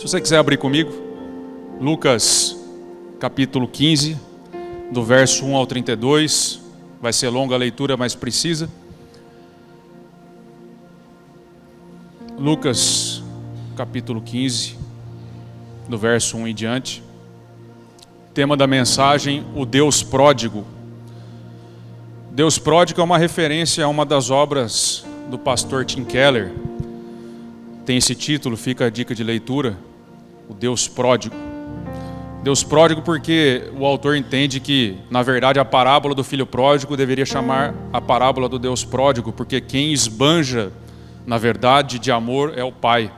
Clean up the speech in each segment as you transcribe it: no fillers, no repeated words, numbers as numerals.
Se você quiser abrir comigo, Lucas capítulo 15, do verso 1 ao 32, vai ser longa a leitura, mas precisa. Lucas capítulo 15, do verso 1 em diante. Tema da mensagem, o Deus pródigo. Deus pródigo é uma referência a uma das obras do pastor Tim Keller. Tem esse título, fica a dica de leitura, o Deus pródigo. Deus pródigo porque o autor entende que, na verdade, a parábola do filho pródigo deveria chamar a parábola do Deus pródigo, porque quem esbanja, na verdade, de amor é o pai,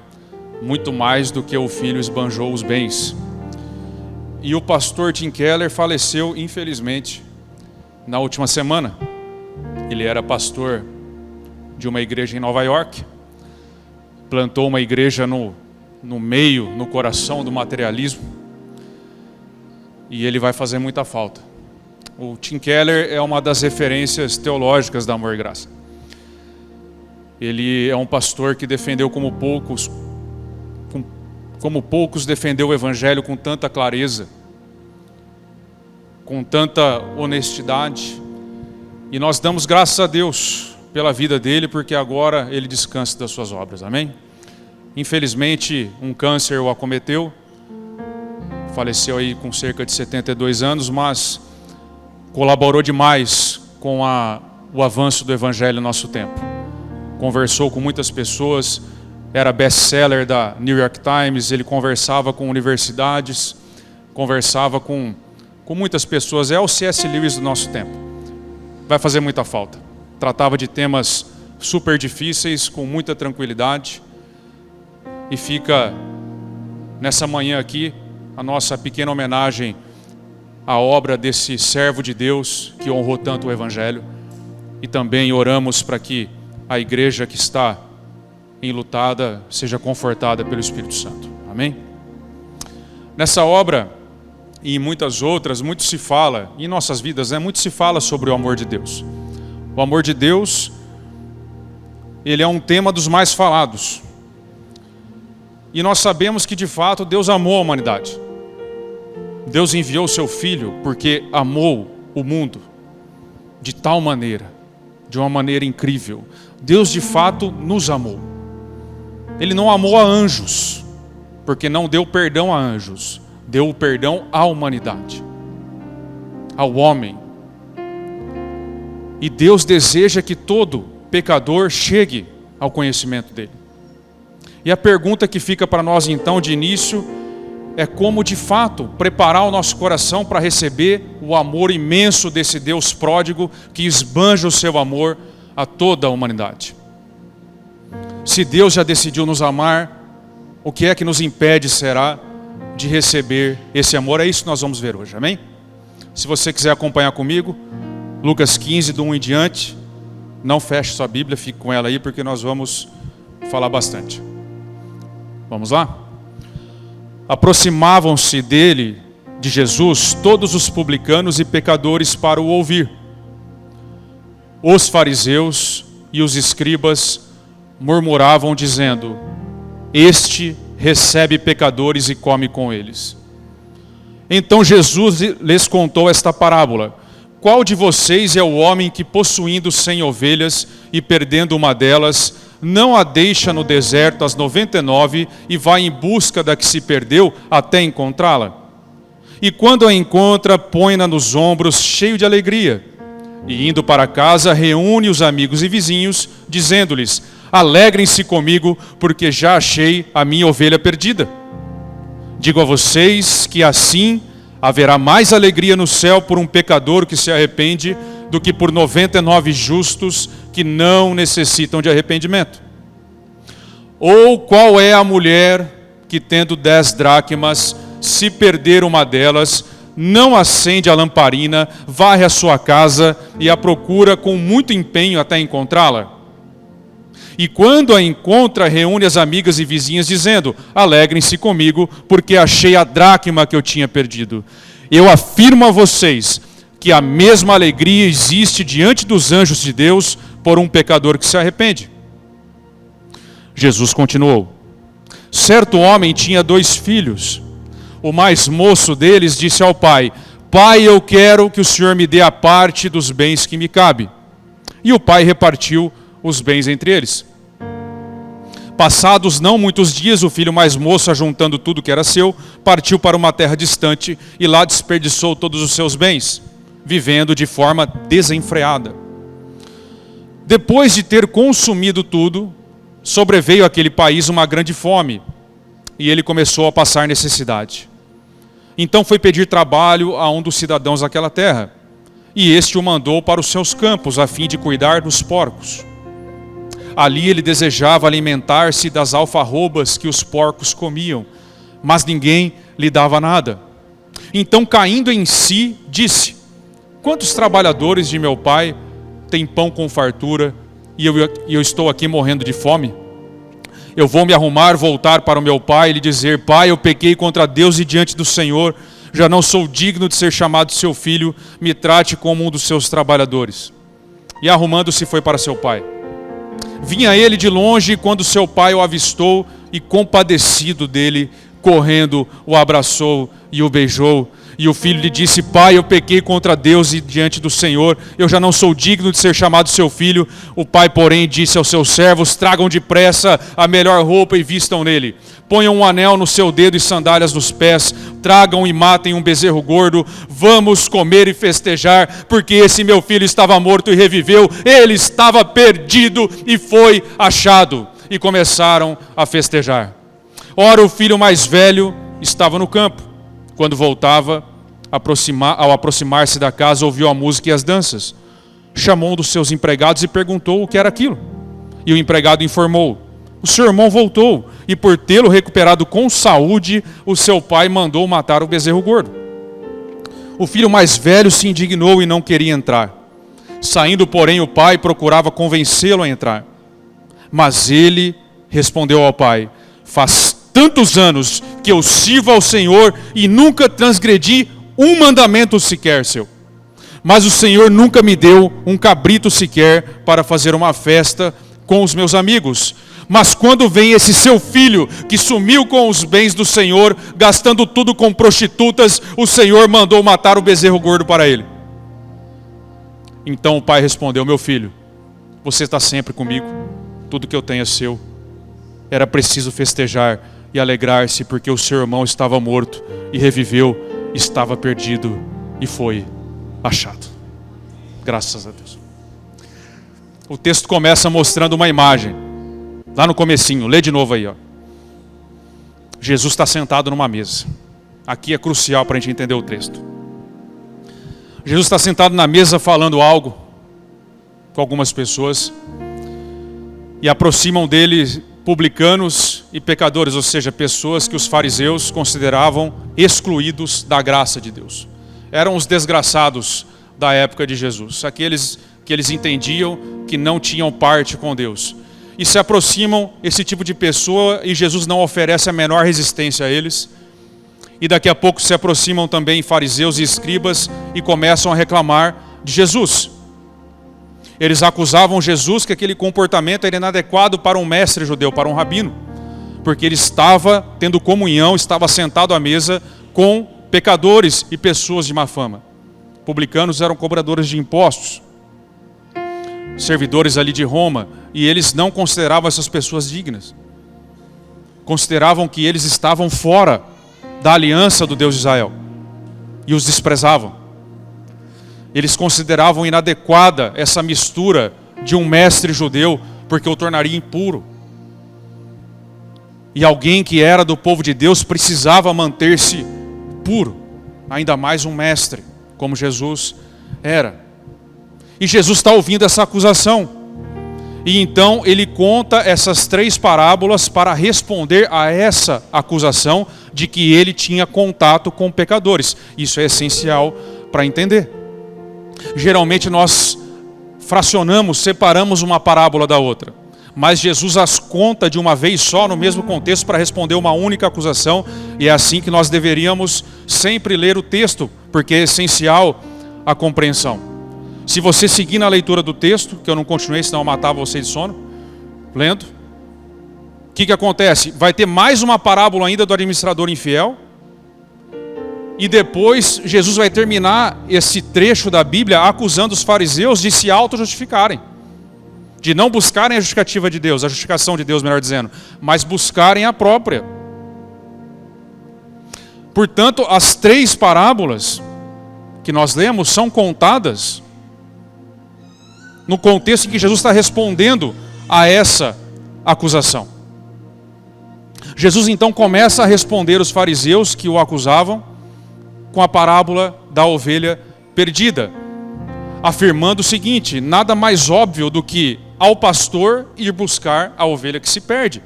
muito mais do que o filho esbanjou os bens. E o pastor Tim Keller faleceu, infelizmente, na última semana. Ele era pastor de uma igreja em Nova York, plantou uma igreja no meio, no coração do materialismo, e ele vai fazer muita falta. O Tim Keller é uma das referências teológicas da Amor e Graça. Ele é um pastor que defendeu como poucos defendeu o Evangelho com tanta clareza, com tanta honestidade, e nós damos graças a Deus pela vida dele, porque agora ele descansa das suas obras, amém? Infelizmente, um câncer o acometeu, faleceu aí com cerca de 72 anos, mas colaborou demais com o avanço do Evangelho no nosso tempo. Conversou com muitas pessoas, era best-seller da New York Times, ele conversava com universidades, conversava com muitas pessoas, é o C.S. Lewis do nosso tempo. Vai fazer muita falta. Tratava de temas super difíceis, com muita tranquilidade. E fica, nessa manhã aqui, a nossa pequena homenagem à obra desse servo de Deus, que honrou tanto o Evangelho. E também oramos para que a igreja que está enlutada seja confortada pelo Espírito Santo. Amém? Nessa obra e em muitas outras, muito se fala, em nossas vidas, muito se fala sobre o amor de Deus. O amor de Deus, ele é um tema dos mais falados. E nós sabemos que de fato Deus amou a humanidade. Deus enviou o seu Filho porque amou o mundo de tal maneira, de uma maneira incrível. Deus de fato nos amou. Ele não amou a anjos, porque não deu perdão a anjos. Deu o perdão à humanidade, ao homem. E Deus deseja que todo pecador chegue ao conhecimento dele. E a pergunta que fica para nós então de início é como de fato preparar o nosso coração para receber o amor imenso desse Deus pródigo que esbanja o seu amor a toda a humanidade. Se Deus já decidiu nos amar, o que é que nos impede será de receber esse amor? É isso que nós vamos ver hoje, amém? Se você quiser acompanhar comigo, Lucas 15, do 1 em diante, não feche sua Bíblia, fique com ela aí, porque nós vamos falar bastante. Vamos lá? Aproximavam-se dele, de Jesus, todos os publicanos e pecadores para o ouvir. Os fariseus e os escribas murmuravam dizendo: este recebe pecadores e come com eles. Então Jesus lhes contou esta parábola: qual de vocês é o homem que, possuindo 100 ovelhas e perdendo uma delas, não a deixa no deserto as 99 e vai em busca da que se perdeu até encontrá-la? E quando a encontra, põe-na nos ombros, cheio de alegria. E indo para casa, reúne os amigos e vizinhos, dizendo-lhes: alegrem-se comigo, porque já achei a minha ovelha perdida. Digo a vocês que assim haverá mais alegria no céu por um pecador que se arrepende do que por 99 justos que não necessitam de arrependimento. Ou qual é a mulher que, tendo 10 dracmas, se perder uma delas, não acende a lamparina, varre a sua casa e a procura com muito empenho até encontrá-la? E quando a encontra, reúne as amigas e vizinhas, dizendo: alegrem-se comigo, porque achei a dracma que eu tinha perdido. Eu afirmo a vocês que a mesma alegria existe diante dos anjos de Deus por um pecador que se arrepende. Jesus continuou: Certo homem tinha 2 filhos. O mais moço deles disse ao pai: Pai, eu quero que o senhor me dê a parte dos bens que me cabe. E o pai repartiu os bens entre eles. Passados não muitos dias, o filho mais moço, ajuntando tudo que era seu, partiu para uma terra distante e lá desperdiçou todos os seus bens, vivendo de forma desenfreada. Depois de ter consumido tudo, sobreveio àquele país uma grande fome, e ele começou a passar necessidade. Então foi pedir trabalho a um dos cidadãos daquela terra, e este o mandou para os seus campos, a fim de cuidar dos porcos. Ali ele desejava alimentar-se das alfarrobas que os porcos comiam, mas ninguém lhe dava nada. Então, caindo em si, disse: Quantos trabalhadores de meu pai têm pão com fartura, e eu estou aqui morrendo de fome? Eu vou me arrumar, voltar para o meu pai e lhe dizer: Pai, eu pequei contra Deus e diante do Senhor, já não sou digno de ser chamado seu filho, me trate como um dos seus trabalhadores. E arrumando-se foi para seu pai. Vinha ele de longe, quando seu pai o avistou, e compadecido dele, correndo, o abraçou e o beijou. E o filho lhe disse: Pai, eu pequei contra Deus e diante do Senhor, eu já não sou digno de ser chamado seu filho. O pai, porém, disse aos seus servos: Tragam depressa a melhor roupa e vistam nele. Ponham um anel no seu dedo e sandálias nos pés. Tragam e matem um bezerro gordo. Vamos comer e festejar, porque esse meu filho estava morto e reviveu. Ele estava perdido e foi achado. E começaram a festejar. Ora, o filho mais velho estava no campo. Quando voltava, ao aproximar-se da casa, ouviu a música e as danças. Chamou um dos seus empregados e perguntou o que era aquilo. E o empregado informou: O seu irmão voltou, e por tê-lo recuperado com saúde, o seu pai mandou matar o bezerro gordo. O filho mais velho se indignou e não queria entrar. Saindo, porém, o pai procurava convencê-lo a entrar. Mas ele respondeu ao pai: Faz tantos anos que eu sirvo ao Senhor e nunca transgredi um mandamento sequer seu. Mas o Senhor nunca me deu um cabrito sequer para fazer uma festa com os meus amigos. Mas quando vem esse seu filho que sumiu com os bens do Senhor, gastando tudo com prostitutas, o Senhor mandou matar o bezerro gordo para ele. Então o pai respondeu: Meu filho, você está sempre comigo, tudo que eu tenho é seu. Era preciso festejar e alegrar-se, porque o seu irmão estava morto e reviveu, estava perdido e foi achado. Graças a Deus. O texto começa mostrando uma imagem. Lá no comecinho, lê de novo aí, ó. Jesus está sentado numa mesa. Aqui é crucial para a gente entender o texto. Jesus está sentado na mesa falando algo com algumas pessoas. E aproximam dele publicanos e pecadores, ou seja, pessoas que os fariseus consideravam excluídos da graça de Deus. Eram os desgraçados da época de Jesus, aqueles que eles entendiam que não tinham parte com Deus. E se aproximam esse tipo de pessoa e Jesus não oferece a menor resistência a eles. E daqui a pouco se aproximam também fariseus e escribas e começam a reclamar de Jesus. Eles acusavam Jesus que aquele comportamento era inadequado para um mestre judeu, para um rabino, porque ele estava tendo comunhão, estava sentado à mesa com pecadores e pessoas de má fama. Publicanos eram cobradores de impostos, servidores ali de Roma, e eles não consideravam essas pessoas dignas. Consideravam que eles estavam fora da aliança do Deus de Israel e os desprezavam. Eles consideravam inadequada essa mistura de um mestre judeu, porque o tornaria impuro. E alguém que era do povo de Deus precisava manter-se puro, ainda mais um mestre, como Jesus era. E Jesus está ouvindo essa acusação. E então ele conta essas 3 parábolas para responder a essa acusação de que ele tinha contato com pecadores. Isso é essencial para entender. Geralmente nós fracionamos, separamos uma parábola da outra. Mas Jesus as conta de uma vez só, no mesmo contexto, para responder uma única acusação. E é assim que nós deveríamos sempre ler o texto, porque é essencial a compreensão. Se você seguir na leitura do texto, que eu não continuei, senão eu matava você de sono, lendo. que acontece? Vai ter mais uma parábola ainda do administrador infiel. E depois Jesus vai terminar esse trecho da Bíblia acusando os fariseus de se auto-justificarem. De não buscarem a justificativa de Deus, a justificação de Deus, melhor dizendo, mas buscarem a própria. Portanto, as 3 parábolas que nós lemos são contadas no contexto em que Jesus está respondendo a essa acusação. Jesus então começa a responder os fariseus que o acusavam com a parábola da ovelha perdida, afirmando o seguinte: nada mais óbvio do que ao pastor ir buscar a ovelha que se perde.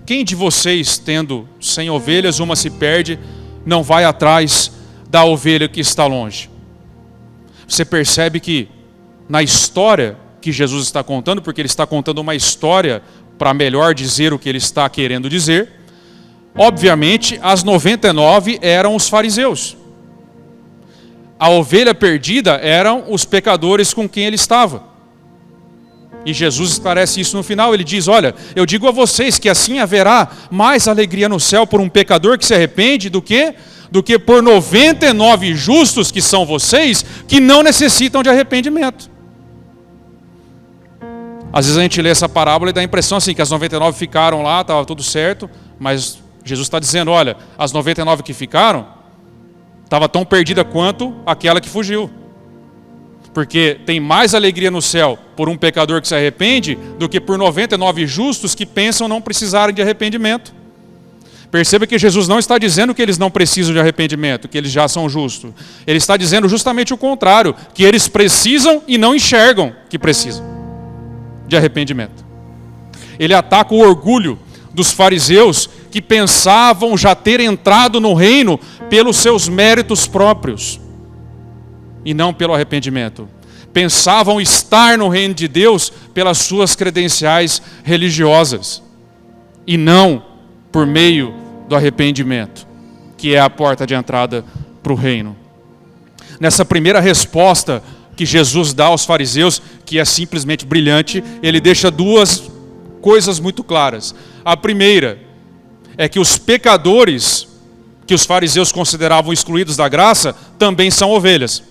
Quem de vocês, tendo 100 ovelhas, uma se perde, não vai atrás da ovelha que está longe? Você percebe que na história que Jesus está contando, porque ele está contando uma história para melhor dizer o que ele está querendo dizer, obviamente as 99 eram os fariseus. A ovelha perdida eram os pecadores com quem ele estava. E Jesus esclarece isso no final, ele diz: olha, eu digo a vocês que assim haverá mais alegria no céu por um pecador que se arrepende do que por 99 justos, que são vocês, que não necessitam de arrependimento. Às vezes a gente lê essa parábola e dá a impressão assim, que as 99 ficaram lá, estava tudo certo, mas Jesus está dizendo: olha, as 99 que ficaram, estava tão perdida quanto aquela que fugiu. Porque tem mais alegria no céu por um pecador que se arrepende do que por 99 justos que pensam não precisarem de arrependimento. Perceba que Jesus não está dizendo que eles não precisam de arrependimento, que eles já são justos. Ele está dizendo justamente o contrário, que eles precisam e não enxergam que precisam de arrependimento. Ele ataca o orgulho dos fariseus que pensavam já ter entrado no reino pelos seus méritos próprios e não pelo arrependimento. Pensavam estar no reino de Deus pelas suas credenciais religiosas e não por meio do arrependimento, que é a porta de entrada para o reino. Nessa primeira resposta que Jesus dá aos fariseus, que é simplesmente brilhante, ele deixa 2 coisas muito claras. A primeira é que os pecadores que os fariseus consideravam excluídos da graça também são ovelhas.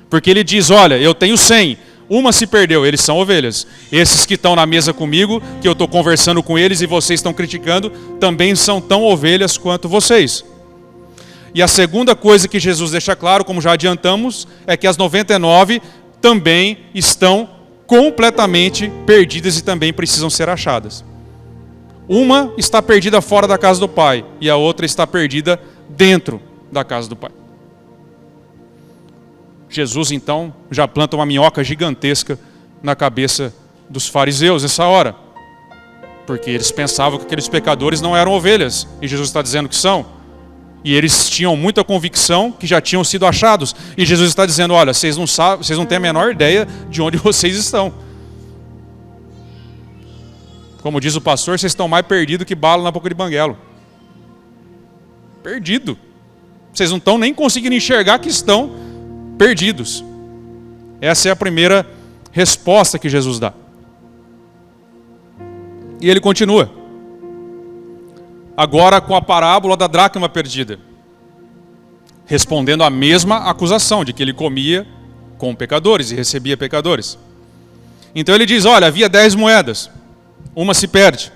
Porque ele diz: olha, eu tenho 100, uma se perdeu, eles são ovelhas. Esses que estão na mesa comigo, que eu estou conversando com eles e vocês estão criticando, também são tão ovelhas quanto vocês. E a segunda coisa que Jesus deixa claro, como já adiantamos, é que as 99 também estão completamente perdidas e também precisam ser achadas. Uma está perdida fora da casa do Pai e a outra está perdida dentro da casa do Pai. Jesus então já planta uma minhoca gigantesca na cabeça dos fariseus nessa hora, porque eles pensavam que aqueles pecadores não eram ovelhas, e Jesus está dizendo que são, e eles tinham muita convicção que já tinham sido achados, e Jesus está dizendo: olha, vocês não sabem, vocês não têm a menor ideia de onde vocês estão. Como diz o pastor, vocês estão mais perdidos que bala na boca de banguelo. Perdido. Vocês não estão nem conseguindo enxergar que estão perdidos. Essa é a primeira resposta que Jesus dá. E ele continua. Agora com a parábola da dracma perdida, respondendo à mesma acusação de que ele comia com pecadores e recebia pecadores. Então ele diz: olha, havia 10 moedas, uma se perde.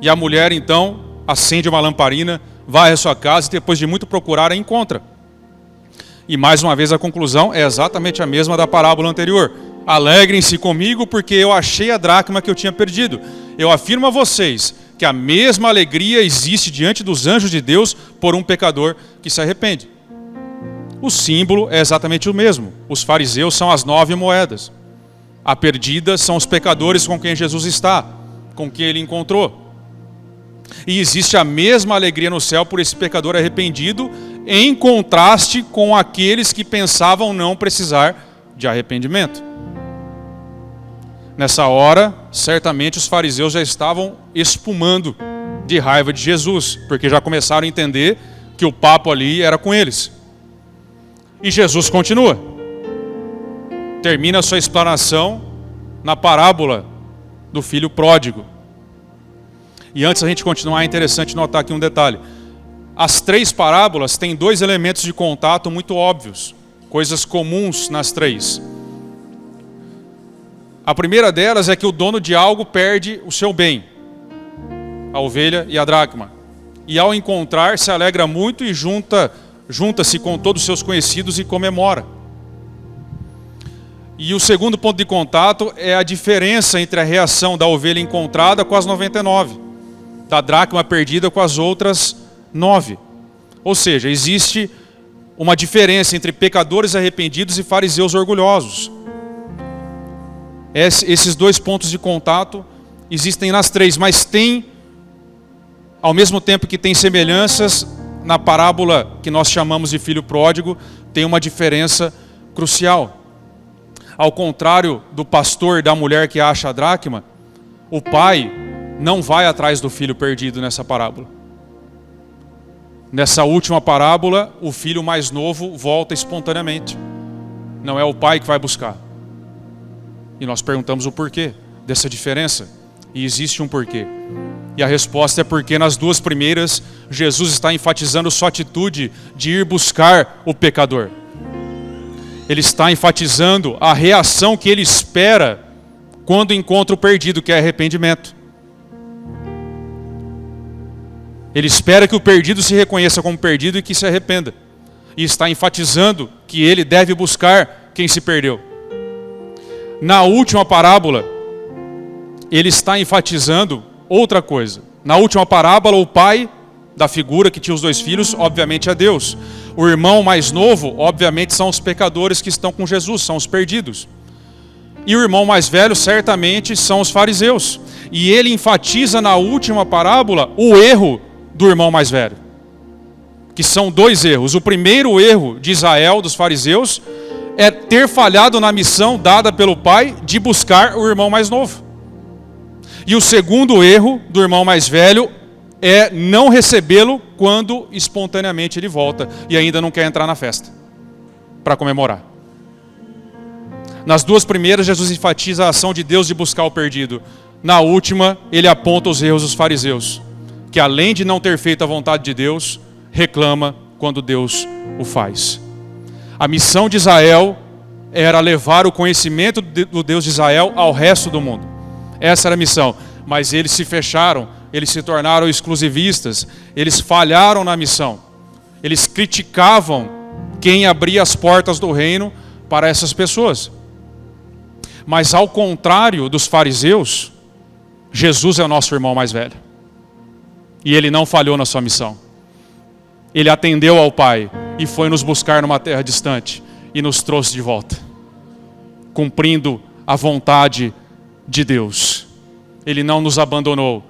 E a mulher então acende uma lamparina, vai à sua casa e depois de muito procurar a encontra. E mais uma vez a conclusão é exatamente a mesma da parábola anterior. Alegrem-se comigo porque eu achei a dracma que eu tinha perdido. Eu afirmo a vocês que a mesma alegria existe diante dos anjos de Deus por um pecador que se arrepende. O símbolo é exatamente o mesmo. Os fariseus são as 9 moedas. A perdida são os pecadores com quem Jesus está, com quem ele encontrou. E existe a mesma alegria no céu por esse pecador arrependido, em contraste com aqueles que pensavam não precisar de arrependimento. Nessa hora, certamente os fariseus já estavam espumando de raiva de Jesus, porque já começaram a entender que o papo ali era com eles. E Jesus continua. Termina a sua explanação na parábola do filho pródigo. E antes da gente continuar, é interessante notar aqui um detalhe. As 3 parábolas têm 2 elementos de contato muito óbvios, coisas comuns nas 3. A primeira delas é que o dono de algo perde o seu bem, a ovelha e a dracma. E ao encontrar, se alegra muito e junta-se com todos os seus conhecidos e comemora. E o segundo ponto de contato é a diferença entre a reação da ovelha encontrada com as 99, da dracma perdida com as outras 9. Ou seja, existe uma diferença entre pecadores arrependidos e fariseus orgulhosos. Esses 2 pontos de contato existem nas 3, mas tem, ao mesmo tempo que tem semelhanças, na parábola que nós chamamos de filho pródigo, tem uma diferença crucial. Ao contrário do pastor e da mulher que acha a dracma, o pai não vai atrás do filho perdido nessa parábola. Nessa última parábola, o filho mais novo volta espontaneamente. Não é o pai que vai buscar. E nós perguntamos o porquê dessa diferença. E existe um porquê. E a resposta é porque nas 2 primeiras, Jesus está enfatizando sua atitude de ir buscar o pecador. Ele está enfatizando a reação que ele espera quando encontra o perdido, que é arrependimento. Ele espera que o perdido se reconheça como perdido e que se arrependa. E está enfatizando que ele deve buscar quem se perdeu. Na última parábola, ele está enfatizando outra coisa. Na última parábola, o pai da figura que tinha os 2 filhos, obviamente é Deus. O irmão mais novo, obviamente, são os pecadores que estão com Jesus, são os perdidos. E o irmão mais velho, certamente, são os fariseus. E ele enfatiza na última parábola o erro do irmão mais velho. Que são 2 erros. O primeiro erro de Israel, dos fariseus, é ter falhado na missão dada pelo pai de buscar o irmão mais novo. E o segundo erro do irmão mais velho é não recebê-lo quando espontaneamente ele volta e ainda não quer entrar na festa para comemorar. Nas 2 primeiras, Jesus enfatiza a ação de Deus de buscar o perdido. Na última, ele aponta os erros dos fariseus, que além de não ter feito a vontade de Deus, reclama quando Deus o faz. A missão de Israel era levar o conhecimento do Deus de Israel ao resto do mundo. Essa era a missão. Mas eles se fecharam, eles se tornaram exclusivistas, eles falharam na missão. Eles criticavam quem abria as portas do reino para essas pessoas. Mas ao contrário dos fariseus, Jesus é o nosso irmão mais velho. E ele não falhou na sua missão. Ele atendeu ao Pai e foi nos buscar numa terra distante e nos trouxe de volta, cumprindo a vontade de Deus. Ele não nos abandonou.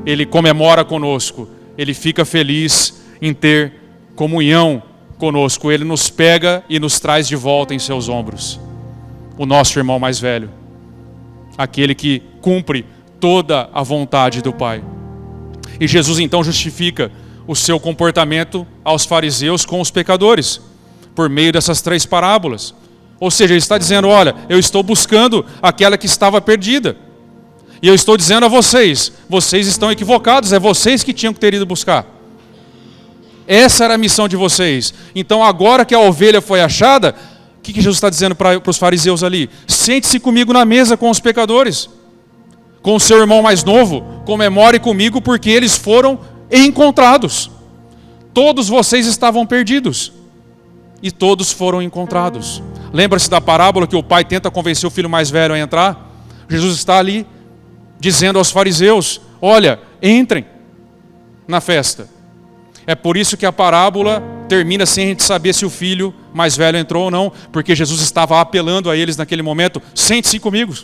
Ele comemora conosco. Ele fica feliz em ter comunhão conosco. Ele nos pega e nos traz de volta em seus ombros. O nosso irmão mais velho. Aquele que cumpre toda a vontade do Pai. E Jesus então justifica o seu comportamento aos fariseus com os pecadores, por meio dessas 3 parábolas. Ou seja, ele está dizendo, olha, eu estou buscando aquela que estava perdida. E eu estou dizendo a vocês, vocês estão equivocados, é vocês que tinham que ter ido buscar. Essa era a missão de vocês. Então agora que a ovelha foi achada, o que Jesus está dizendo para os fariseus ali? Sente-se comigo na mesa com os pecadores. Com o seu irmão mais novo, comemore comigo porque eles foram encontrados. Todos vocês estavam perdidos e todos foram encontrados. Lembra-se da parábola que o pai tenta convencer o filho mais velho a entrar? Jesus está ali dizendo aos fariseus, olha, entrem na festa. É por isso que a parábola termina sem a gente saber se o filho mais velho entrou ou não, porque Jesus estava apelando a eles naquele momento, sente-se comigo.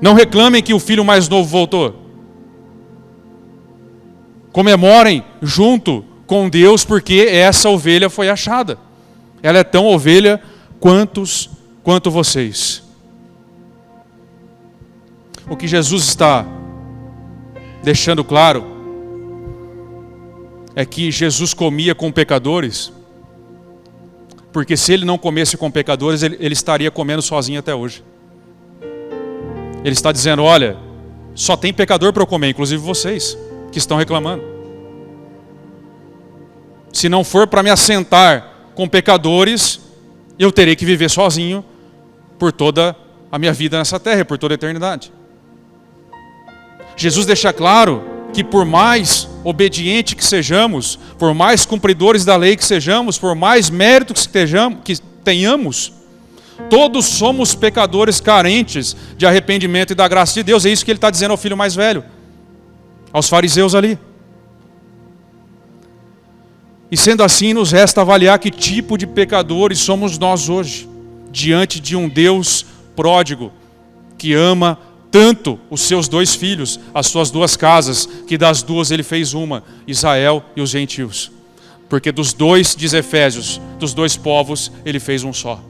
Não reclamem que o filho mais novo voltou. Comemorem junto com Deus, porque essa ovelha foi achada. Ela é tão ovelha quanto vocês. O que Jesus está deixando claro é que Jesus comia com pecadores, porque se ele não comesse com pecadores, ele estaria comendo sozinho até hoje. Ele está dizendo, olha, só tem pecador para eu comer, inclusive vocês que estão reclamando. Se não for para me assentar com pecadores, eu terei que viver sozinho por toda a minha vida nessa terra, por toda a eternidade. Jesus deixa claro que por mais obediente que sejamos, por mais cumpridores da lei que sejamos, por mais mérito que tenhamos, todos somos pecadores carentes de arrependimento e da graça de Deus. É isso que ele está dizendo ao filho mais velho, aos fariseus ali. E sendo assim, nos resta avaliar que tipo de pecadores somos nós hoje, diante de um Deus pródigo, que ama tanto os seus dois filhos, as suas duas casas, que das duas ele fez uma, Israel e os gentios. Porque dos dois, diz Efésios, dos dois povos, ele fez um só,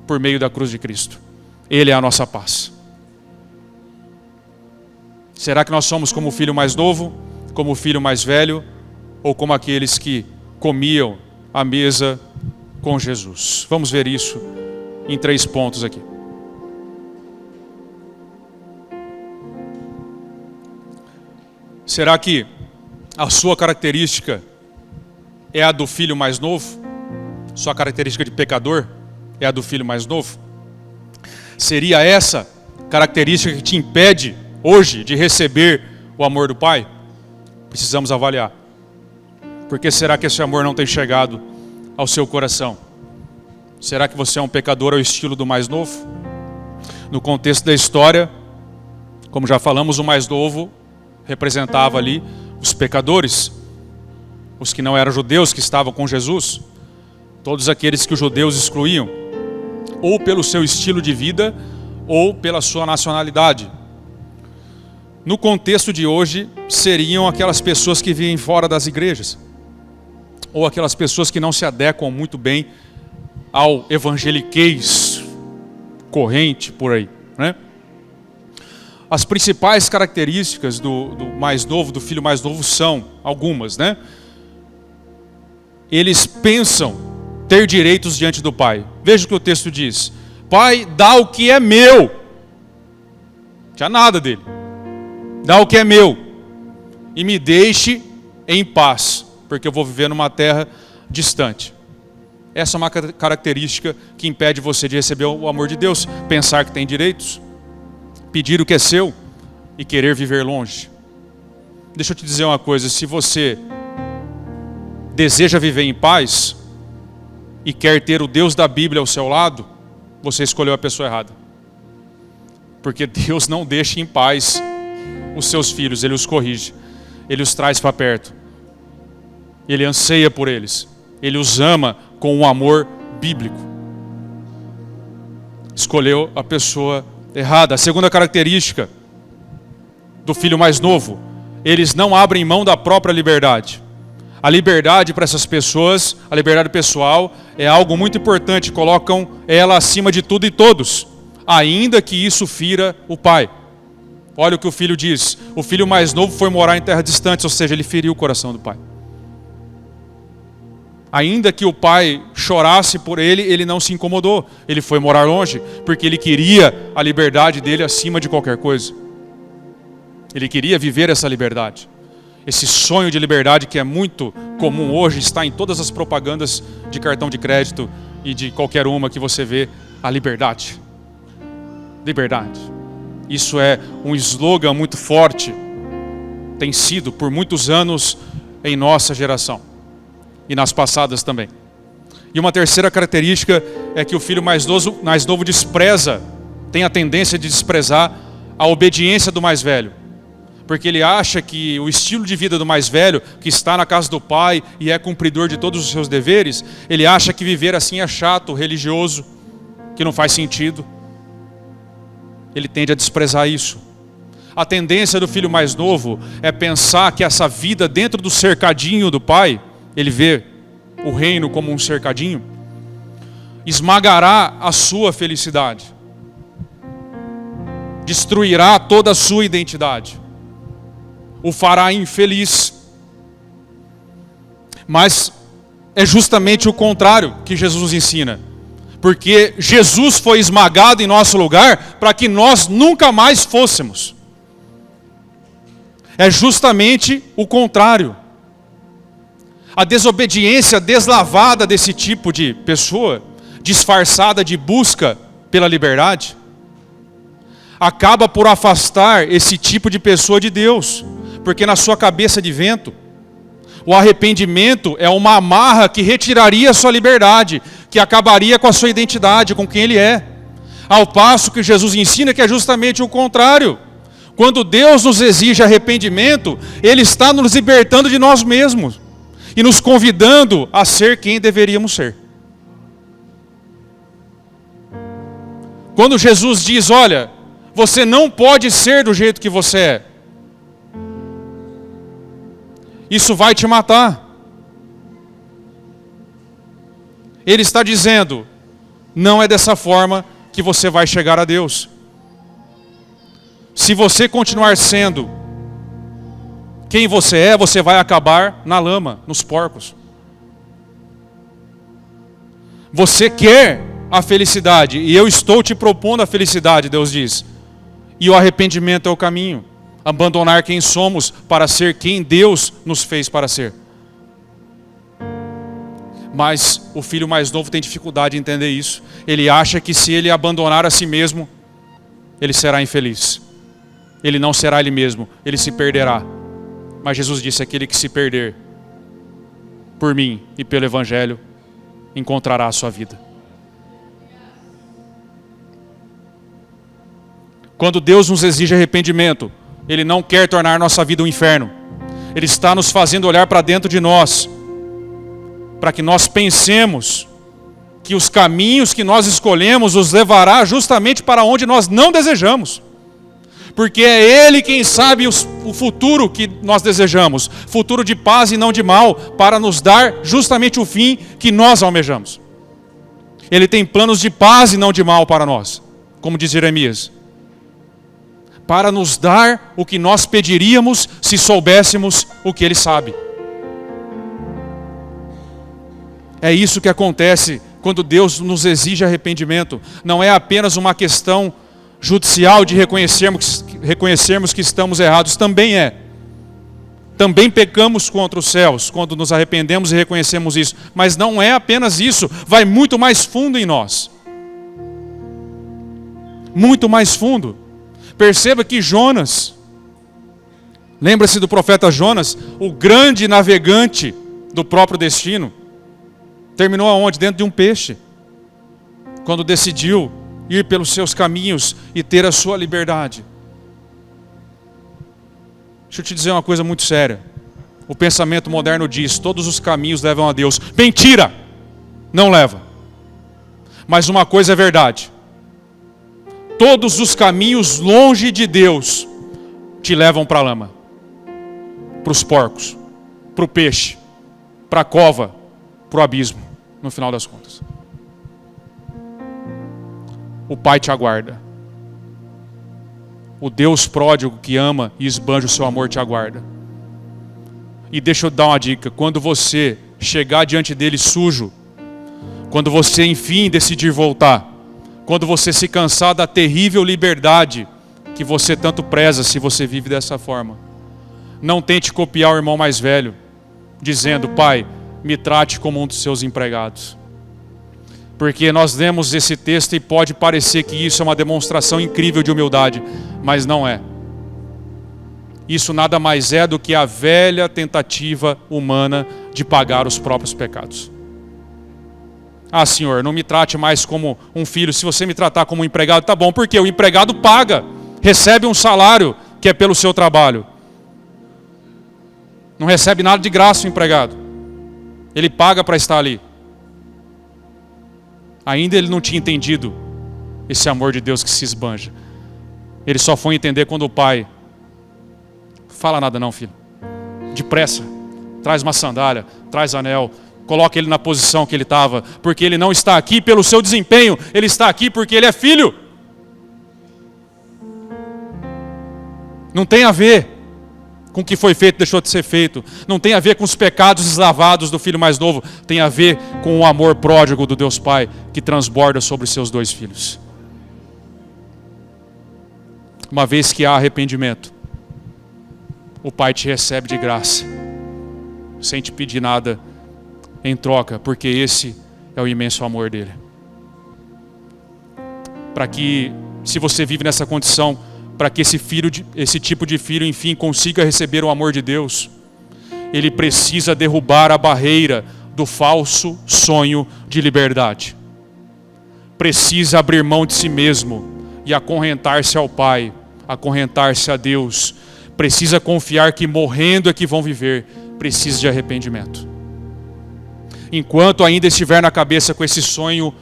por meio da cruz de Cristo. Ele é a nossa paz. Será que nós somos como o filho mais novo, como o filho mais velho, ou como aqueles que comiam à mesa com Jesus? Vamos ver isso em 3 pontos aqui. Será que a sua característica é a do filho mais novo? Sua característica de pecador é a do filho mais novo? Seria essa característica que te impede hoje de receber o amor do Pai? Precisamos avaliar. Por que será que esse amor não tem chegado ao seu coração? Será que você é um pecador ao estilo do mais novo? No contexto da história, como já falamos, o mais novo representava ali os pecadores, os que não eram judeus, que estavam com Jesus, todos aqueles que os judeus excluíam, ou pelo seu estilo de vida, ou pela sua nacionalidade. No contexto de hoje, seriam aquelas pessoas que vivem fora das igrejas, ou aquelas pessoas que não se adequam muito bem ao evangeliquez corrente por aí, né? As principais características do mais novo, do filho mais novo, são algumas, né? Eles pensam ter direitos diante do Pai. Veja o que o texto diz: Pai, dá o que é meu. Não tinha nada dele. Dá o que é meu e me deixe em paz, porque eu vou viver numa terra distante. Essa é uma característica que impede você de receber o amor de Deus. Pensar que tem direitos, pedir o que é seu e querer viver longe. Deixa eu te dizer uma coisa: se você deseja viver em paz e quer ter o Deus da Bíblia ao seu lado, você escolheu a pessoa errada. Porque Deus não deixa em paz os seus filhos, Ele os corrige, Ele os traz para perto, Ele anseia por eles, Ele os ama com um amor bíblico. Escolheu a pessoa errada. A segunda característica do filho mais novo: eles não abrem mão da própria liberdade. A liberdade para essas pessoas, a liberdade pessoal, é algo muito importante. Colocam ela acima de tudo e todos, ainda que isso fira o pai. Olha o que o filho diz: o filho mais novo foi morar em terra distante, ou seja, ele feriu o coração do pai. Ainda que o pai chorasse por ele, ele não se incomodou. Ele foi morar longe, porque ele queria a liberdade dele acima de qualquer coisa. Ele queria viver essa liberdade. Esse sonho de liberdade que é muito comum hoje, está em todas as propagandas de cartão de crédito e de qualquer uma que você vê: a liberdade. Liberdade. Isso é um slogan muito forte, tem sido por muitos anos em nossa geração e nas passadas também. E uma terceira característica é que o filho mais novo despreza, tem a tendência de desprezar a obediência do mais velho, porque ele acha que o estilo de vida do mais velho, que está na casa do pai e é cumpridor de todos os seus deveres, ele acha que viver assim é chato, religioso, que não faz sentido. Ele tende a desprezar isso. A tendência do filho mais novo é pensar que essa vida dentro do cercadinho do pai, ele vê o reino como um cercadinho, esmagará a sua felicidade, destruirá toda a sua identidade, o fará infeliz. Mas é justamente o contrário que Jesus nos ensina. Porque Jesus foi esmagado em nosso lugar para que nós nunca mais fôssemos. É justamente o contrário. A desobediência deslavada desse tipo de pessoa, disfarçada de busca pela liberdade, acaba por afastar esse tipo de pessoa de Deus. Porque na sua cabeça de vento, o arrependimento é uma amarra que retiraria a sua liberdade, que acabaria com a sua identidade, com quem ele é. Ao passo que Jesus ensina que é justamente o contrário. Quando Deus nos exige arrependimento, Ele está nos libertando de nós mesmos e nos convidando a ser quem deveríamos ser. Quando Jesus diz, olha, você não pode ser do jeito que você é, isso vai te matar. Ele está dizendo, não é dessa forma que você vai chegar a Deus. Se você continuar sendo quem você é, você vai acabar na lama, nos porcos. Você quer a felicidade, e eu estou te propondo a felicidade, Deus diz. E o arrependimento é o caminho. Abandonar quem somos para ser quem Deus nos fez para ser. Mas o filho mais novo tem dificuldade em entender isso. Ele acha que se ele abandonar a si mesmo, ele será infeliz. Ele não será ele mesmo, ele se perderá. Mas Jesus disse, aquele que se perder por mim e pelo Evangelho, encontrará a sua vida. Quando Deus nos exige arrependimento, Ele não quer tornar nossa vida um inferno. Ele está nos fazendo olhar para dentro de nós, para que nós pensemos que os caminhos que nós escolhemos os levará justamente para onde nós não desejamos. Porque é Ele quem sabe o futuro que nós desejamos. Futuro de paz e não de mal, para nos dar justamente o fim que nós almejamos. Ele tem planos de paz e não de mal para nós, como diz Jeremias. Para nos dar o que nós pediríamos se soubéssemos o que Ele sabe. É isso que acontece quando Deus nos exige arrependimento. Não é apenas uma questão judicial de reconhecermos que estamos errados, também é. Também pecamos contra os céus quando nos arrependemos e reconhecemos isso. Mas não é apenas isso, vai muito mais fundo em nós. Muito mais fundo. Perceba que Jonas, lembra-se do profeta Jonas, o grande navegante do próprio destino, terminou aonde? Dentro de um peixe. Quando decidiu ir pelos seus caminhos e ter a sua liberdade. Deixa eu te dizer uma coisa muito séria. O pensamento moderno diz, todos os caminhos levam a Deus. Mentira! Não leva. Mas uma coisa é verdade. Todos os caminhos longe de Deus te levam para a lama. Para os porcos. Para o peixe. Para a cova. Para o abismo. No final das contas. O Pai te aguarda. O Deus pródigo que ama e esbanja o seu amor te aguarda. E deixa eu dar uma dica. Quando você chegar diante dele sujo, quando você enfim decidir voltar, quando você se cansar da terrível liberdade que você tanto preza se você vive dessa forma, não tente copiar o irmão mais velho, dizendo, pai, me trate como um dos seus empregados. Porque nós lemos esse texto e pode parecer que isso é uma demonstração incrível de humildade, mas não é. Isso nada mais é do que a velha tentativa humana de pagar os próprios pecados. Ah, Senhor, não me trate mais como um filho. Se você me tratar como um empregado, tá bom. Porque o empregado paga, recebe um salário que é pelo seu trabalho. Não recebe nada de graça o empregado. Ele paga para estar ali. Ainda ele não tinha entendido esse amor de Deus que se esbanja. Ele só foi entender quando o pai... Fala nada não, filho. Depressa. Traz uma sandália, traz anel. Coloca ele na posição que ele estava. Porque ele não está aqui pelo seu desempenho. Ele está aqui porque ele é filho. Não tem a ver com o que foi feito, deixou de ser feito. Não tem a ver com os pecados deslavados do filho mais novo. Tem a ver com o amor pródigo do Deus Pai que transborda sobre seus dois filhos. Uma vez que há arrependimento, o Pai te recebe de graça, sem te pedir nada em troca, porque esse é o imenso amor dele. Para que, se você vive nessa condição, para que esse tipo de filho, enfim, consiga receber o amor de Deus, ele precisa derrubar a barreira do falso sonho de liberdade. Precisa abrir mão de si mesmo e acorrentar-se ao Pai, acorrentar-se a Deus. Precisa confiar que morrendo é que vão viver. Precisa de arrependimento. Enquanto ainda estiver na cabeça com esse sonho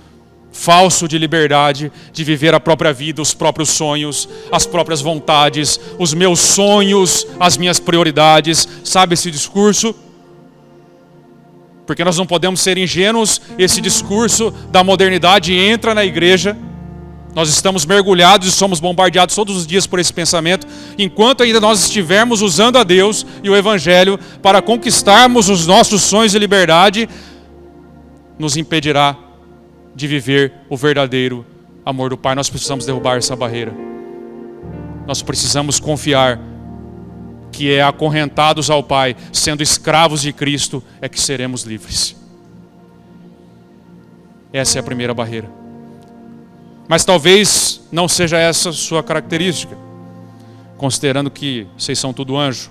falso de liberdade, de viver a própria vida, os próprios sonhos, as próprias vontades, os meus sonhos, as minhas prioridades, sabe esse discurso? Porque nós não podemos ser ingênuos, esse discurso da modernidade entra na igreja, nós estamos mergulhados e somos bombardeados todos os dias por esse pensamento, enquanto ainda nós estivermos usando a Deus e o Evangelho para conquistarmos os nossos sonhos de liberdade, nos impedirá de viver o verdadeiro amor do Pai. Nós precisamos derrubar essa barreira. Nós precisamos confiar que é acorrentados ao Pai, sendo escravos de Cristo, é que seremos livres. Essa é a primeira barreira. Mas talvez não seja essa a sua característica, considerando que vocês são tudo anjo.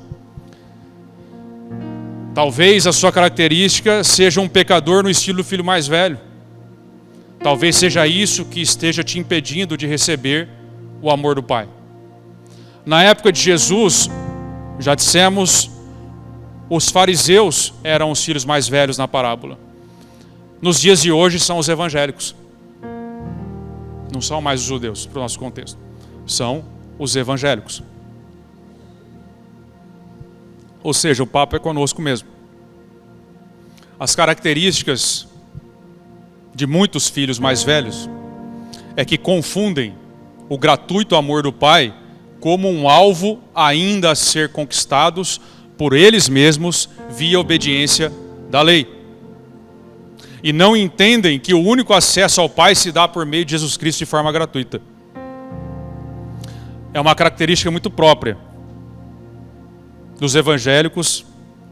Talvez a sua característica seja um pecador no estilo do filho mais velho. Talvez seja isso que esteja te impedindo de receber o amor do Pai. Na época de Jesus, já dissemos, os fariseus eram os filhos mais velhos na parábola. Nos dias de hoje são os evangélicos. Não são mais os judeus, para o nosso contexto. São os evangélicos. Ou seja, o papo é conosco mesmo. As características de muitos filhos mais velhos é que confundem o gratuito amor do Pai como um alvo ainda a ser conquistados por eles mesmos via obediência da lei. E não entendem que o único acesso ao Pai se dá por meio de Jesus Cristo de forma gratuita. É uma característica muito própria dos evangélicos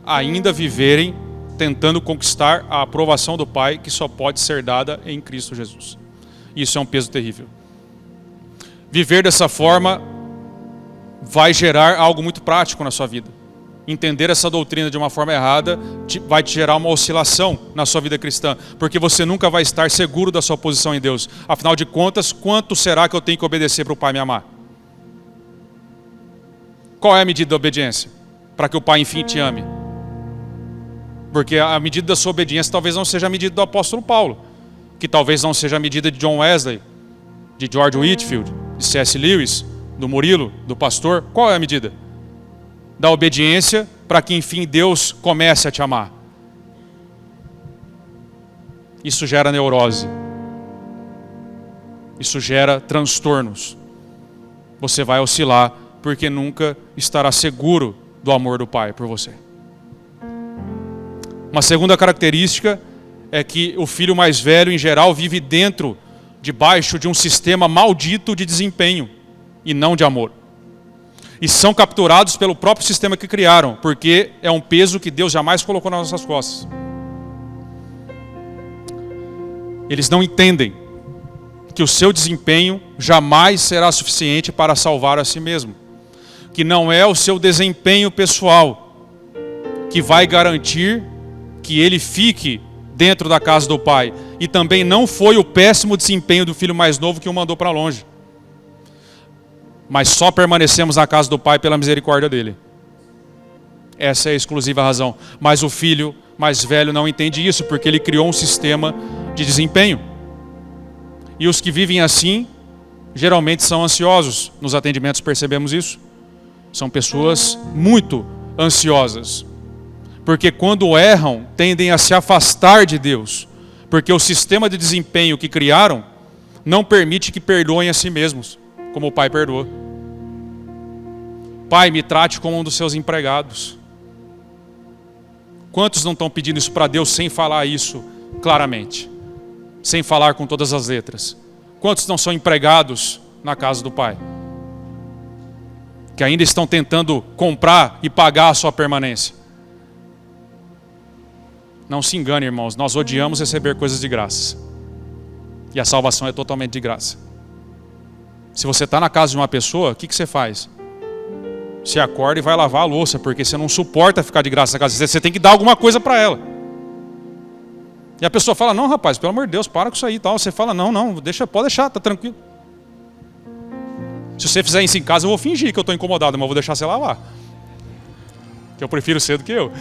ainda viverem tentando conquistar a aprovação do Pai, que só pode ser dada em Cristo Jesus. Isso é um peso terrível. Viver dessa forma vai gerar algo muito prático na sua vida. Entender essa doutrina de uma forma errada vai te gerar uma oscilação na sua vida cristã, porque você nunca vai estar seguro da sua posição em Deus. Afinal de contas, quanto será que eu tenho que obedecer para o Pai me amar? Qual é a medida da obediência? Para que o Pai, enfim, te ame. Porque a medida da sua obediência talvez não seja a medida do apóstolo Paulo, que talvez não seja a medida de John Wesley, de George Whitefield, de C.S. Lewis, do Murilo, do pastor. Qual é a medida? Da obediência para que, enfim, Deus comece a te amar. Isso gera neurose. Isso gera transtornos. Você vai oscilar porque nunca estará seguro do amor do Pai por você. Uma segunda característica é que o filho mais velho, em geral, vive debaixo de um sistema maldito de desempenho e não de amor. E são capturados pelo próprio sistema que criaram, porque é um peso que Deus jamais colocou nas nossas costas. Eles não entendem que o seu desempenho jamais será suficiente para salvar a si mesmo. Que não é o seu desempenho pessoal que vai garantir que ele fique dentro da casa do Pai. E também não foi o péssimo desempenho do filho mais novo que o mandou para longe. Mas só permanecemos na casa do Pai pela misericórdia dele. Essa é a exclusiva razão. Mas o filho mais velho não entende isso, porque ele criou um sistema de desempenho. E os que vivem assim, geralmente são ansiosos. Nos atendimentos percebemos isso. São pessoas muito ansiosas. Porque quando erram, tendem a se afastar de Deus. Porque o sistema de desempenho que criaram não permite que perdoem a si mesmos, como o Pai perdoou. Pai, me trate como um dos seus empregados. Quantos não estão pedindo isso para Deus sem falar isso claramente? Sem falar com todas as letras? Quantos não são empregados na casa do Pai? Que ainda estão tentando comprar e pagar a sua permanência. Não se engane, irmãos, nós odiamos receber coisas de graça. E a salvação é totalmente de graça. Se você está na casa de uma pessoa, o que você faz? Você acorda e vai lavar a louça, porque você não suporta ficar de graça na casa. Você tem que dar alguma coisa para ela. E a pessoa fala, não rapaz, pelo amor de Deus, para com isso aí e tal. Você fala, não, pode deixar, tá tranquilo. Se você fizer isso em casa, eu vou fingir que eu estou incomodado, mas eu vou deixar você lavar. Que eu prefiro ser do que eu.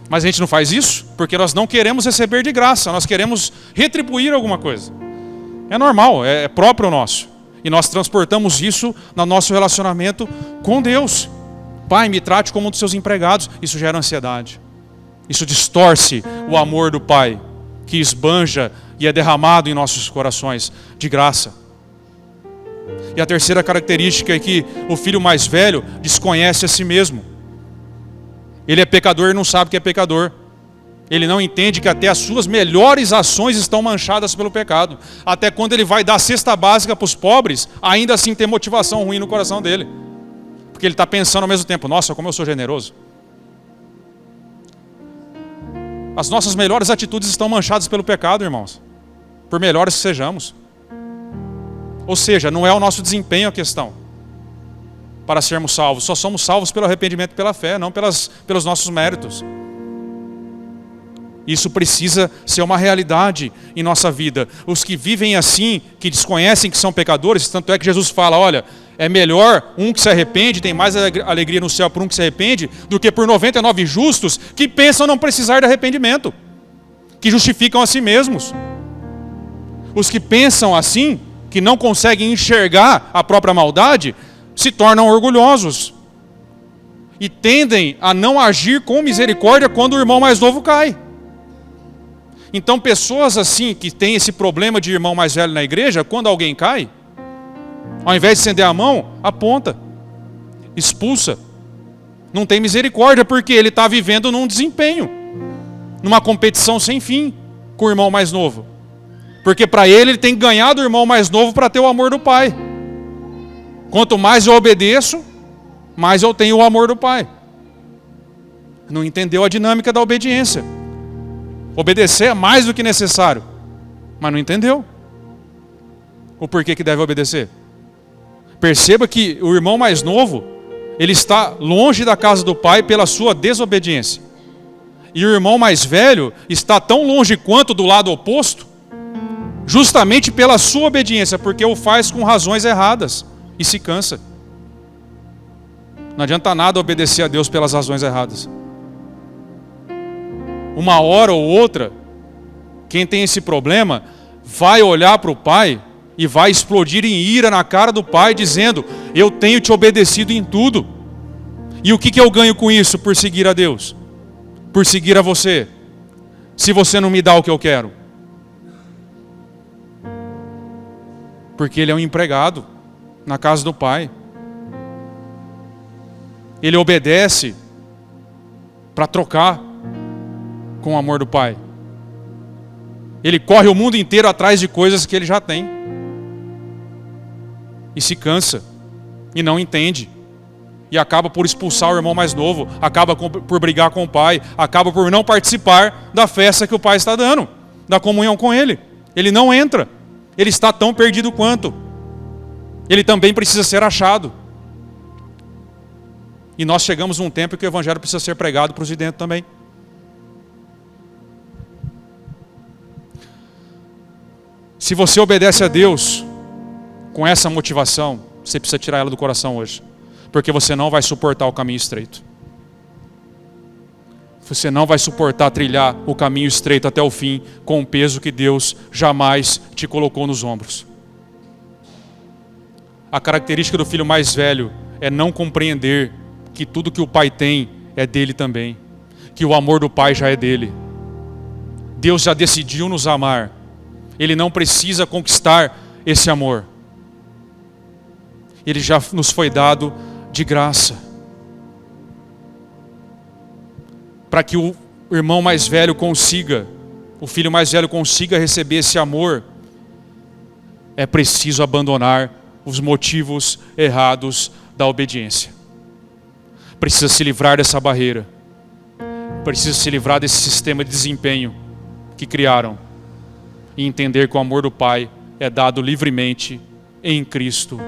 Mas a gente não faz isso porque nós não queremos receber de graça, nós queremos retribuir alguma coisa. É normal, é próprio nosso. E nós transportamos isso no nosso relacionamento com Deus. Pai, me trate como um dos seus empregados. Isso gera ansiedade. Isso distorce o amor do Pai, que esbanja e é derramado em nossos corações de graça. E a terceira característica é que o filho mais velho desconhece a si mesmo. Ele é pecador e não sabe que é pecador. Ele não entende que até as suas melhores ações estão manchadas pelo pecado. Até quando ele vai dar a cesta básica para os pobres, ainda assim tem motivação ruim no coração dele. Porque ele está pensando ao mesmo tempo, nossa, como eu sou generoso. As nossas melhores atitudes estão manchadas pelo pecado, irmãos. Por melhores que sejamos. Ou seja, não é o nosso desempenho a questão para sermos salvos. Só somos salvos pelo arrependimento e pela fé, não pelos nossos méritos. Isso precisa ser uma realidade em nossa vida. Os que vivem assim, que desconhecem que são pecadores, tanto é que Jesus fala, olha, é melhor um que se arrepende, tem mais alegria no céu por um que se arrepende, do que por 99 justos que pensam não precisar de arrependimento, que justificam a si mesmos. Os que pensam assim, que não conseguem enxergar a própria maldade, se tornam orgulhosos e tendem a não agir com misericórdia quando o irmão mais novo cai. Então pessoas assim, que têm esse problema de irmão mais velho na igreja, quando alguém cai, ao invés de estender a mão, aponta, expulsa. Não tem misericórdia porque ele está vivendo num desempenho, numa competição sem fim com o irmão mais novo. Porque para ele tem que ganhar do irmão mais novo para ter o amor do pai. Quanto mais eu obedeço, mais eu tenho o amor do pai. Não entendeu a dinâmica da obediência. Obedecer é mais do que necessário, mas não entendeu o porquê que deve obedecer. Perceba que o irmão mais novo, ele está longe da casa do pai pela sua desobediência. E o irmão mais velho está tão longe quanto do lado oposto, justamente pela sua obediência, porque o faz com razões erradas e se cansa. Não adianta nada obedecer a Deus pelas razões erradas. Uma hora ou outra, quem tem esse problema vai olhar para o pai e vai explodir em ira na cara do pai, dizendo, eu tenho te obedecido em tudo. E o que eu ganho com isso por seguir a Deus? Por seguir a você? Se você não me dá o que eu quero? Porque ele é um empregado na casa do pai. Ele obedece para trocar com o amor do pai. Ele corre o mundo inteiro atrás de coisas que ele já tem. E se cansa. E não entende. E acaba por expulsar o irmão mais novo. Acaba por brigar com o pai. Acaba por não participar da festa que o pai está dando. Da comunhão com ele. Ele não entra. Ele está tão perdido quanto. Ele também precisa ser achado. E nós chegamos num tempo que o evangelho precisa ser pregado para os de dentro também. Se você obedece a Deus com essa motivação, você precisa tirar ela do coração hoje. Porque você não vai suportar o caminho estreito. Você não vai suportar trilhar o caminho estreito até o fim com um peso que Deus jamais te colocou nos ombros. A característica do filho mais velho é não compreender que tudo que o pai tem é dele também. Que o amor do pai já é dele. Deus já decidiu nos amar. Ele não precisa conquistar esse amor. ele já nos foi dado de graça. Para que o irmão mais velho consiga, o filho mais velho consiga receber esse amor, é preciso abandonar os motivos errados da obediência. Precisa se livrar dessa barreira. Precisa se livrar desse sistema de desempenho que criaram. E entender que o amor do Pai é dado livremente em Cristo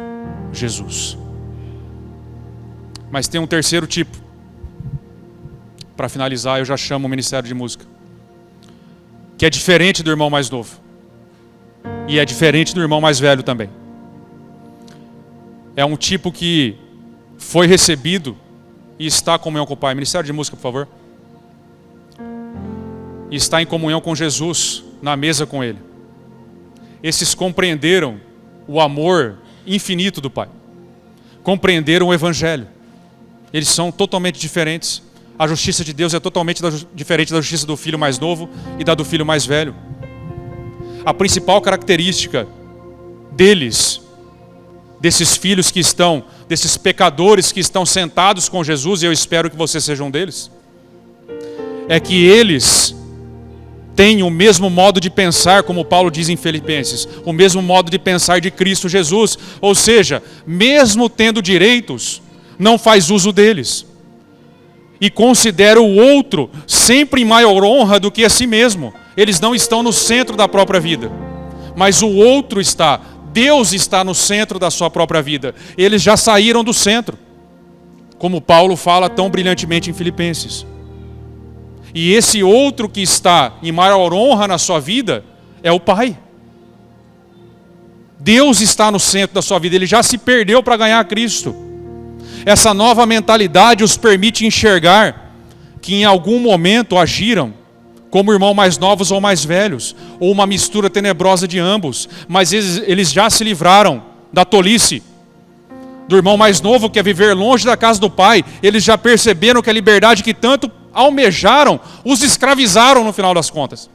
Jesus. Mas tem um terceiro tipo. Para finalizar, eu já chamo o Ministério de Música. Que é diferente do irmão mais novo. E é diferente do irmão mais velho também. É um tipo que foi recebido e está em comunhão com o Pai. Ministério de Música, por favor. E está em comunhão com Jesus, na mesa com Ele. Esses compreenderam o amor infinito do Pai. Compreenderam o Evangelho. Eles são totalmente diferentes. A justiça de Deus é totalmente diferente da justiça do filho mais novo e da do filho mais velho. A principal característica deles, desses filhos que estão, desses pecadores que estão sentados com Jesus, e eu espero que você seja um deles, é que eles têm o mesmo modo de pensar, como Paulo diz em Filipenses, o mesmo modo de pensar de Cristo Jesus. Ou seja, mesmo tendo direitos, não faz uso deles. E considera o outro sempre em maior honra do que a si mesmo. Eles não estão no centro da própria vida, mas o outro está. Deus está no centro da sua própria vida. Eles já saíram do centro, como Paulo fala tão brilhantemente em Filipenses. E esse outro que está em maior honra na sua vida é o Pai. Deus está no centro da sua vida. Ele já se perdeu para ganhar Cristo. Essa nova mentalidade os permite enxergar que em algum momento agiram como irmãos mais novos ou mais velhos, ou uma mistura tenebrosa de ambos, mas eles já se livraram da tolice do irmão mais novo, que é viver longe da casa do Pai. Eles já perceberam que a liberdade que tanto almejaram os escravizaram no final das contas.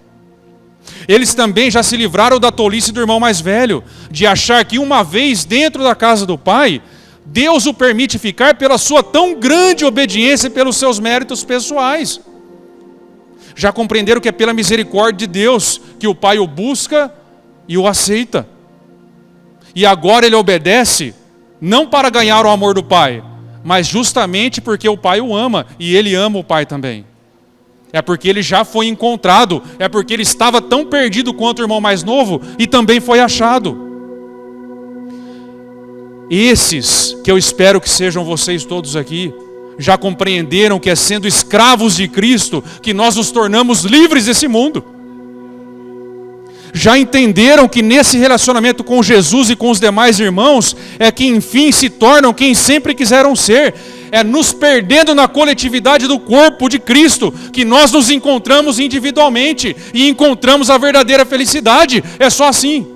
Eles também já se livraram da tolice do irmão mais velho, de achar que uma vez dentro da casa do Pai, Deus o permite ficar pela sua tão grande obediência e pelos seus méritos pessoais. Já compreenderam que é pela misericórdia de Deus que o Pai o busca e o aceita. E agora ele obedece, não para ganhar o amor do Pai, mas justamente porque o Pai o ama, e ele ama o Pai também. É porque ele já foi encontrado, é porque ele estava tão perdido quanto o irmão mais novo, e também foi achado. Esses, que eu espero que sejam vocês todos aqui, já compreenderam que é sendo escravos de Cristo que nós nos tornamos livres desse mundo. Já entenderam que nesse relacionamento com Jesus e com os demais irmãos é que enfim se tornam quem sempre quiseram ser. É nos perdendo na coletividade do corpo de Cristo que nós nos encontramos individualmente e encontramos a verdadeira felicidade. É só assim.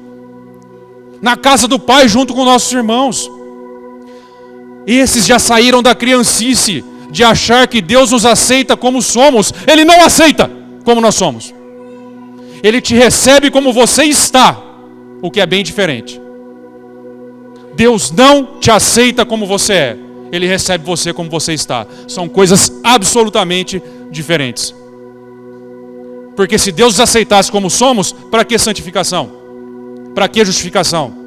Na casa do Pai junto com nossos irmãos. Esses já saíram da criancice de achar que Deus nos aceita como somos. Ele não aceita como nós somos. Ele te recebe como você está, o que é bem diferente. Deus não te aceita como você é. Ele recebe você como você está. São coisas absolutamente diferentes. Porque se Deus nos aceitasse como somos, para que santificação? Para que justificação?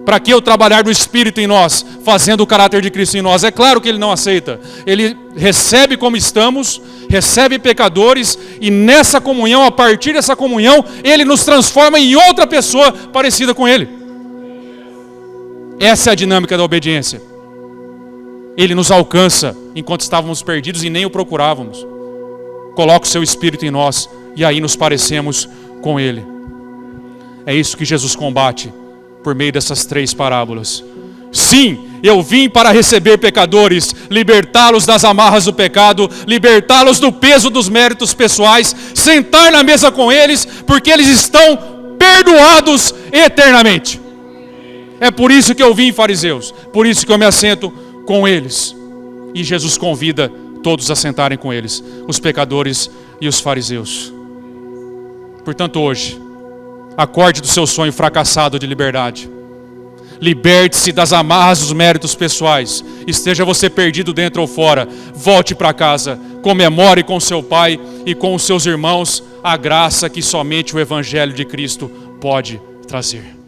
Para que eu trabalhar do Espírito em nós, fazendo o caráter de Cristo em nós? É claro que Ele não aceita. Ele recebe como estamos, recebe pecadores, e nessa comunhão, a partir dessa comunhão, Ele nos transforma em outra pessoa parecida com Ele. Essa é a dinâmica da obediência. Ele nos alcança enquanto estávamos perdidos e nem o procurávamos. Coloca o seu Espírito em nós e aí nos parecemos com Ele. É isso que Jesus combate por meio dessas 3 parábolas. Sim, eu vim para receber pecadores, libertá-los das amarras do pecado, libertá-los do peso dos méritos pessoais, sentar na mesa com eles, porque eles estão perdoados eternamente. É por isso que eu vim, fariseus, por isso que eu me assento com eles. E Jesus convida todos a sentarem com eles, os pecadores e os fariseus. Portanto, hoje, acorde do seu sonho fracassado de liberdade. Liberte-se das amarras dos méritos pessoais. Esteja você perdido dentro ou fora, volte para casa. Comemore com seu pai e com os seus irmãos a graça que somente o Evangelho de Cristo pode trazer.